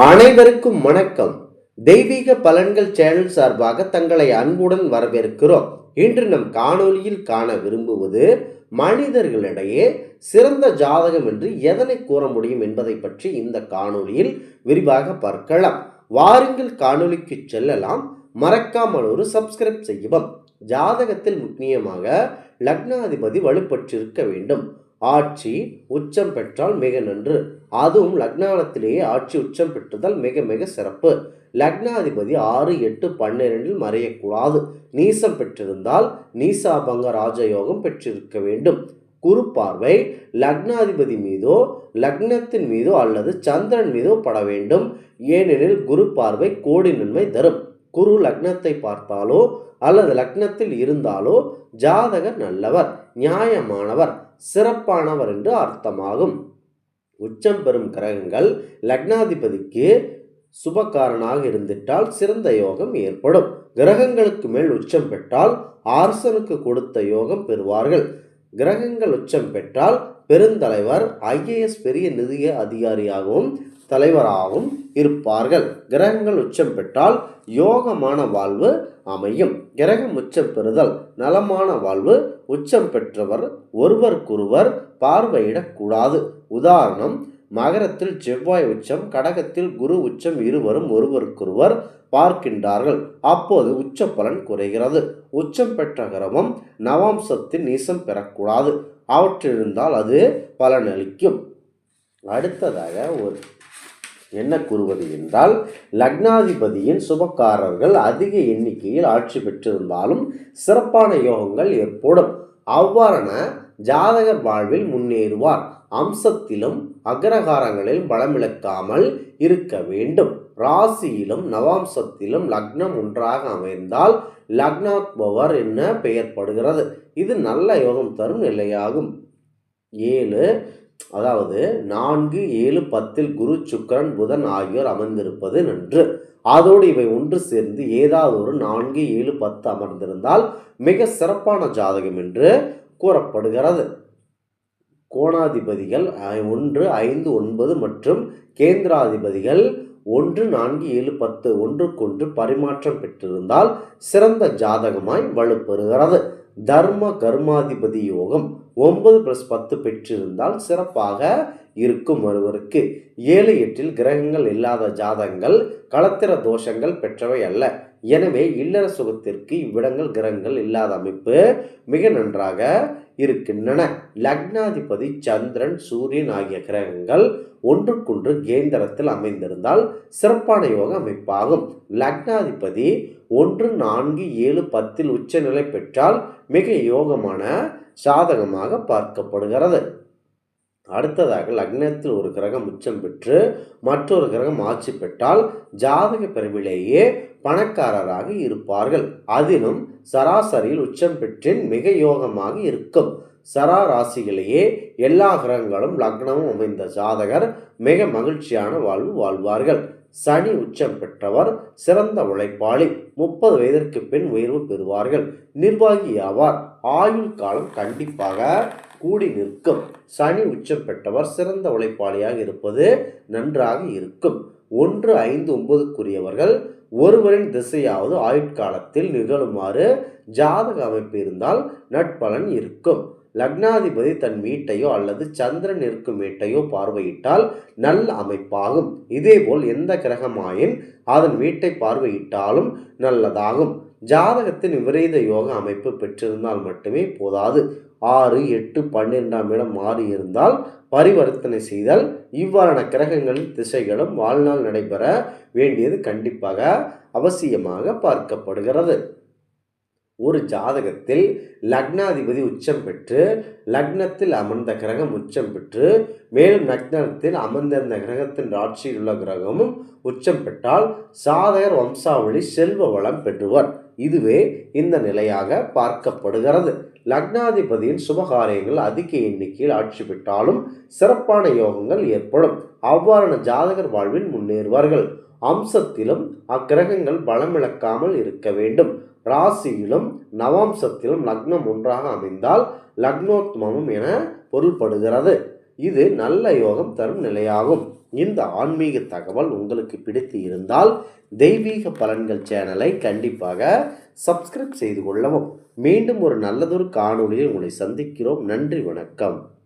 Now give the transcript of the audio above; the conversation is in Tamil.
அனைவருக்கும் வணக்கம். தெய்வீக பலன்கள் சேனல் சார்பாக தங்களை அன்புடன் வரவேற்கிறோம். இன்று நம் காணொலியில் காண விரும்புவது மனிதர்களிடையே சிறந்த ஜாதகம் என்று எதனை கூற முடியும் என்பதை பற்றி இந்த காணொலியில் விரிவாக பார்க்கலாம். வாருங்கள் காணொலிக்கு செல்லலாம். மறக்காமல் ஒரு சப்ஸ்கிரைப் செய்யவும். ஜாதகத்தில் முக்கியமாக லக்னாதிபதி வலுப்பற்றிருக்க வேண்டும். ஆட்சி உச்சம் பெற்றால் மிக நன்று. அதுவும் லக்னாலத்திலேயே ஆட்சி உச்சம் பெற்றுதல் மிக மிக சிறப்பு. லக்னாதிபதி 6, 8, 12 மறையக்கூடாது. நீசம் பெற்றிருந்தால் நீசாபங்க ராஜயோகம் பெற்றிருக்க வேண்டும். குரு பார்வை லக்னாதிபதி மீதோ லக்னத்தின் மீதோ அல்லது சந்திரன் மீதோ பட வேண்டும். ஏனெனில் குரு பார்வை கோடி நன்மை தரும். குரு லக்னத்தை பார்த்தாலோ அல்லது லக்னத்தில் இருந்தாலோ ஜாதகர் நல்லவர், நியாயமானவர், சிறப்பானவர் என்று அர்த்தமாகும். உச்சம் பெறும் கிரகங்கள் லக்னாதிபதிக்கு சுபகாரனாக இருந்திட்டால் சிறந்த யோகம் ஏற்படும். கிரகங்களுக்கு மேல் உச்சம் பெற்றால் அரசனுக்கு கொடுத்த யோகம் பெறுவார்கள். கிரகங்கள் உச்சம் பெற்றால் பெருந்தலைவர், IAS பெரிய நிதிய அதிகாரியாகவும் தலைவராகவும் இருப்பார்கள். கிரகங்கள் உச்சம் பெற்றால் யோகமான வாழ்வு அமையும். கிரகம் உச்சம் பெறுதல் நலமான வாழ்வு. உச்சம் பெற்றவர் ஒருவருக்கொருவர் பார்வையிடக்கூடாது. உதாரணம், மகரத்தில் செவ்வாய் உச்சம், கடகத்தில் குரு உச்சம், இருவரும் ஒருவருக்கொருவர் பார்க்கின்றார்கள். அப்போது உச்ச பலன் குறைகிறது. உச்சம் பெற்ற கிரகம் நவாம்சத்தில் நீசம் பெறக்கூடாது. அவற்றிருந்தால் அது பலனளிக்கும். அடுத்ததாக என்ன கூறுவது என்றால், லக்னாதிபதியின் சுபக்காரர்கள் அதிக எண்ணிக்கையில் ஆட்சி பெற்றிருந்தாலும் சிறப்பான யோகங்கள் ஏற்படும். அவ்வாறான ஜாதகர் வாழ்வில் முன்னேறுவார். அம்சத்திலும் அக்ரகாரங்களில் பலமிழக்காமல் இருக்க வேண்டும். ராசியிலும் நவாம்சத்திலும் லக்னம் ஒன்றாக அமைந்தால் லக்னாத்பவர் என பெயர்படுகிறது. இது நல்ல யோகம் தரும் நிலையாகும். 4, 7, 10 குரு, சுக்கிரன், புதன் ஆகியோர் அமர்ந்திருப்பது நன்று. அதோடு இவை ஒன்று சேர்ந்து ஏதாவது ஒரு 4, 7, 10 அமர்ந்திருந்தால் மிக சிறப்பான ஜாதகம் என்று கூறப்படுகிறது. கோணாதிபதிகள் 1, 5, 9 மற்றும் கேந்திராதிபதிகள் 1, 4, 7, 10 ஒன்றுக்கொன்று பரிமாற்றம் பெற்றிருந்தால் சிறந்த ஜாதகமாய் வலுப்பெறுகிறது. தர்ம கர்மாதிபதி யோகம் 9+10 பெற்றிருந்தால் சிறப்பாக இருக்கும். ஒருவருக்கு 7, 8 கிரகங்கள் இல்லாத ஜாதகங்கள் களத்திர தோஷங்கள் பெற்றவை அல்ல. எனவே இல்லற சுகத்திற்கு இவ்விடங்கள் கிரகங்கள் இல்லாத அமைப்பு மிக நன்றாக இருக்கின்றன. லக்னாதிபதி சந்திரன், சூரியன் ஆகிய கிரகங்கள் ஒன்றுக்கொன்று கேந்திரத்தில் அமைந்திருந்தால் சிறப்பான யோக அமைப்பாகும். லக்னாதிபதி 1, 4, 7, 10 உச்சநிலை பெற்றால் மிக யோகமான சாதகமாக பார்க்கப்படுகிறது. அடுத்ததாக, லக்னத்தில் ஒரு கிரகம் உச்சம் பெற்று மற்றொரு கிரகம் ஆட்சி பெற்றால் ஜாதக பிரிவிலேயே பணக்காரராக இருப்பார்கள். அதிலும் சராசரியில் உச்சம் பெற்றின் மிக யோகமாக இருக்கும். சராராசிகளையே எல்லா கிரகங்களும் லக்னமும் அமைந்த ஜாதகர் மிக மகிழ்ச்சியான வாழ்வு வாழ்வார்கள். சனி உச்சம் பெற்றவர் சிறந்த உழைப்பாளி. 30 வயதிற்கு பின் உயர்வு பெறுவார்கள். நிர்வாகி ஆவார். ஆயுள் காலம் கண்டிப்பாக கூடி நிற்கும். சனி உச்சம் பெற்றவர் சிறந்த உழைப்பாளியாக இருப்பது நன்றாக இருக்கும். 1, 5, 9 ஒருவரின் திசையாவது ஆயுட்காலத்தில் நிகழுமாறு ஜாதக அமைப்பு இருந்தால் நட்பலன் இருக்கும். லக்னாதிபதி தன் வீட்டையோ அல்லது சந்திரன் இருக்கும் வீட்டையோ பார்வையிட்டால் நல்ல அமைப்பாகும். இதேபோல் எந்த கிரகமாயின் அதன் வீட்டை பார்வையிட்டாலும் நல்லதாகும். ஜாதகத்தின் விபரீத யோக அமைப்பு பெற்றிருந்தால் மட்டுமே போதாது. 6, 8, 12 இடம் மாறி இருந்தால் பரிவர்த்தனை செய்தல். இவ்வாறான கிரகங்களின் திசைகளும் வாழ்நாள் நடைபெற வேண்டியது கண்டிப்பாக அவசியமாக பார்க்கப்படுகிறது. ஒரு ஜாதகத்தில் லக்னாதிபதி உச்சம் பெற்று லக்னத்தில் அமர்ந்த கிரகம் உச்சம் பெற்று மேலும் லக்னத்தில் அமர்ந்திருந்த கிரகத்தின் ஆட்சியில் உள்ள கிரகமும் உச்சம் பெற்றால் சாதகர் வம்சாவளி செல்வ வளம் பெற்றுவர். இதுவே இந்த நிலையாக பார்க்கப்படுகிறது. லக்னாதிபதியின் சுபகாரியங்கள் அதிக எண்ணிக்கையில் ஆட்சி பெற்றாலும் சிறப்பான யோகங்கள் ஏற்படும். அவ்வாறான ஜாதகர் வாழ்வில் முன்னேறுவார்கள். அம்சத்திலும் அக்கிரகங்கள் பலமிழக்காமல் இருக்க வேண்டும். ராசியிலும் நவாம்சத்திலும் லக்னம் ஒன்றாக அமைந்தால் லக்னோத்மமும் என பொருள்படுகிறது. இது நல்ல யோகம் தரும் நிலையாகும். இந்த ஆன்மீக தகவல் உங்களுக்கு பிடித்து இருந்தால் தெய்வீக பலன்கள் சேனலை கண்டிப்பாக சப்ஸ்கிரைப் செய்து கொள்ளவும். மீண்டும் ஒரு நல்லதொரு காணொளியில் உங்களை சந்திக்கிறோம். நன்றி, வணக்கம்.